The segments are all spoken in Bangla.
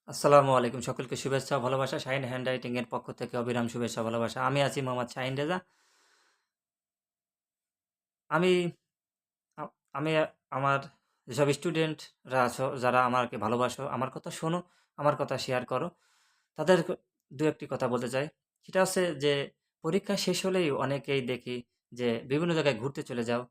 আসসালামু আলাইকুম। সকলকে শুভেচ্ছা ও ভালোবাসা। শাহিন হ্যান্ডরাইটিং এর পক্ষ থেকে অবিরাম শুভেচ্ছা ও ভালোবাসা। আমি আছি মোহাম্মদ শাহিন রেজা। আমি আ আমি আমার যেসব স্টুডেন্টরা আছো, যারা আমাকে ভালোবাসো, আমার কথা শোনো, আমার কথা শেয়ার করো। তাদের ২-১ টি কথা বলতে চাই। সেটা হচ্ছে যে পরীক্ষা শেষ হলেই অনেকেই দেখি যে বিভিন্ন জায়গায় ঘুরতে চলে যাও।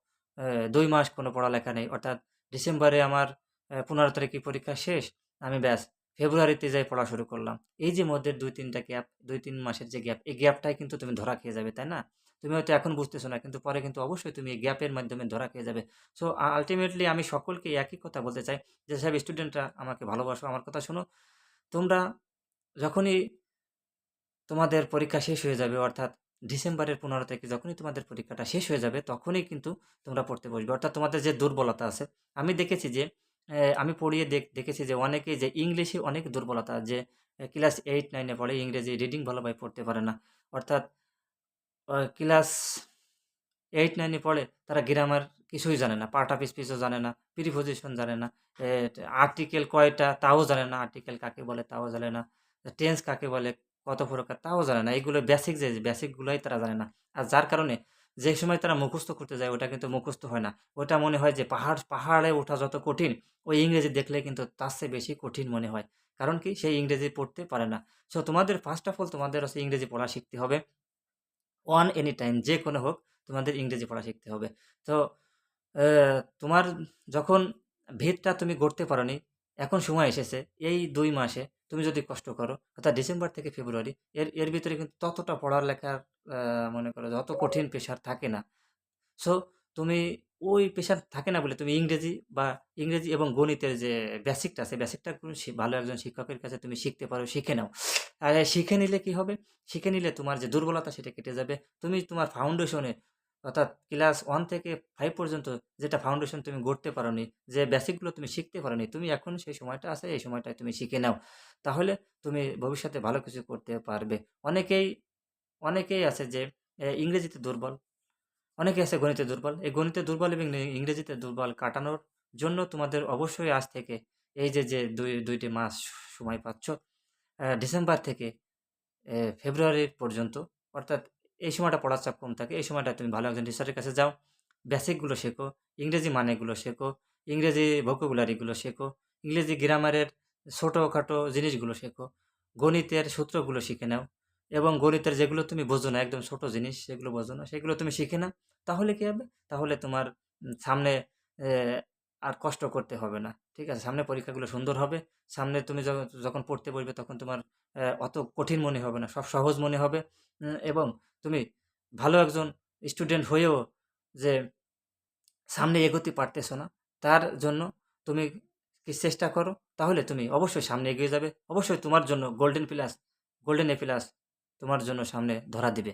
২ মাস কোনো পড়ালেখা নেই। অর্থাৎ ডিসেম্বরে আমার ১৫ তারিখে পরীক্ষা শেষ। আমি ব্যাস ফেব্রুয়ারিতে যাই পড়া শুরু করলাম। এই যে মধ্যের ২-৩ টা গ্যাপ, ২-৩ মাসের যে গ্যাপ, এই গ্যাপটাই কিন্তু তুমি ধরা খেয়ে যাবে, তাই না? তুমি হয়তো এখন বুঝতেছো না, কিন্তু পরে কিন্তু অবশ্যই তুমি এই গ্যাপের মাধ্যমে ধরা খেয়ে যাবে। সো আল্টিমেটলি আমি সকলকে একই কথা বলতে চাই, যেসব স্টুডেন্টরা আমাকে ভালোবাসো, আমার কথা শোনো। তোমরা যখনই তোমাদের পরীক্ষা শেষ হয়ে যাবে, অর্থাৎ ডিসেম্বরের ১৫ তারিখে যখনই তোমাদের পরীক্ষাটা শেষ হয়ে যাবে, তখনই কিন্তু তোমরা পড়তে বসবে। অর্থাৎ তোমাদের যে দুর্বলতা আছে, আমি দেখেছি যে আমি পড়িয়ে দেখেছি যে অনেকেই যে ইংলিশে অনেক দুর্বলতা, যে ক্লাস 8-9 এ পড়ে, ইংরেজি রিডিং ভালোভাবে পড়তে পারে না। অর্থাৎ ক্লাস 8-9 এ পড়ে, তারা গ্রামার কিছুই জানে না। পার্ট অফ স্পিচও জানে না, প্রিপোজিশন জানে না, এ আর্টিকেল কয়টা তাও জানে না, আর্টিকেল কাকে বলে তাও জানে না, টেন্স কাকে বলে, কত প্রকার তাও জানে না। এগুলো বেসিক, যে বেসিক গুলাই তারা জানে না। আর যার কারণে যে সময় তারা মুখস্থ করতে যায়, ওটা কিন্তু মুখস্থ হয় না। ওটা মনে হয় যে পাহাড়ে ওঠা যত কঠিন, ওই ইংরেজি দেখলে কিন্তু তার চেয়ে বেশি কঠিন মনে হয়। কারণ কি? সেই ইংরেজি পড়তে পারে না। সো তোমাদের ফার্স্ট অফ অল তোমাদের হচ্ছে ইংরেজি পড়া শিখতে হবে। অন এনি টাইম, যে কোনো হোক, তোমাদের ইংরেজি পড়া শিখতে হবে। তো তোমার যখন ভিতটা তুমি গড়তে পারোনি, এখন সময় এসেছে এই ২ মাসে তুমি যদি কষ্ট করো, অর্থাৎ ডিসেম্বর থেকে ফেব্রুয়ারি, এর এর ভিতরে কিন্তু ততটা পড়ালেখার আ মনে করো যে অত কঠিন প্রেশার থাকে না। সো তুমি ওই প্রেশার থাকে না বলে তুমি ইংরেজি এবং গণিতের যে বেসিকটা আছে, বেসিকটা তুমি ভালো একজন শিক্ষকের কাছে তুমি শিখতে পারো, শিখে নাও। আর শিখে নিলে কি হবে? শিখে নিলে তোমার যে দুর্বলতা সেটা কেটে যাবে। তুমি তোমার ফাউন্ডেশনে, অর্থাৎ ক্লাস 1 থেকে 5 পর্যন্ত যেটা ফাউন্ডেশন তুমি গড়তে পারোনি, যে বেসিকগুলো তুমি শিখতে পারোনি, তুমি এখন সেই সময়টা আছে, এই সময়টায় তুমি শিখে নাও। তাহলে তুমি ভবিষ্যতে ভালো কিছু করতে পারবে। অনেকেই অনেকেই আছে যে ইংরেজিতে দুর্বল। অনেকে আছে গণিতে দুর্বল। এই গণিতে দুর্বল এবং ইংরেজিতে দুর্বল কাটানোর জন্য তোমাদের অবশ্যই আজ থেকে এই যে ২ টি মাস সময় পাচ্ছ, ডিসেম্বর থেকে ফেব্রুয়ারি পর্যন্ত, অর্থাৎ এই সময়টা পড়ার চাপ কম থাকে। এই সময়টা তুমি ভালো একজন টিচারের কাছে যাও। বেসিকগুলো শেখো, ইংরেজি মানেগুলো শেখো, ইংরেজি ভোকাবুলারিগুলো শেখো, ইংরেজি গ্রামারের ছোটখাটো জিনিসগুলো শেখো, গণিতের সূত্রগুলো শিখে নাও, এবং গণিতের যেগুলো তুমি বোঝো না, একদম ছোট জিনিস সেগুলো বোঝো না, সেগুলো তুমি শিখে নাও। তাহলে কি হবে? তাহলে তোমার সামনে এ আর কষ্ট করতে হবে না। ঠিক আছে? সামনে পরীক্ষাগুলো সুন্দর হবে। সামনে তুমি যখন পড়তে বসবে, তখন তোমার অত কঠিন মনে হবে না। সব সহজ মনে হবে। এবং তুমি ভালো একজন স্টুডেন্ট হয়েও যে সামনে এগোতে পারতেছো না, তার জন্য তুমি কি চেষ্টা করো, তাহলে তুমি অবশ্যই সামনে এগিয়ে যাবে। অবশ্যই তোমার জন্য গোল্ডেন এ প্লাস তোমার জন্য সামনে ধরা দিবে।